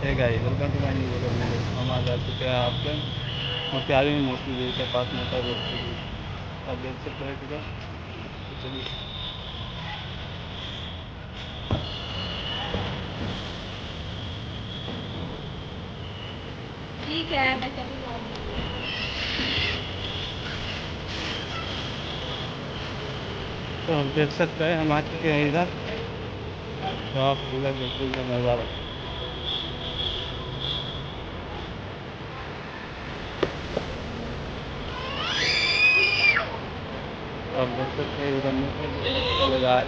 है guys, welcome to my new video. हम आज आ चुके हैं आपके मोतिहारी में मोती देवी के पास माता रोड पे भी आप देख सकते हैं किधर। तो चलिए ठीक है, मैं चली जाऊंगी। तो आप देख सकते हैं हम आ चुके हैं इधर। तो आप इधर बिल्कुल का नज़ारा आप देख सकते हैं इधर में लगा है।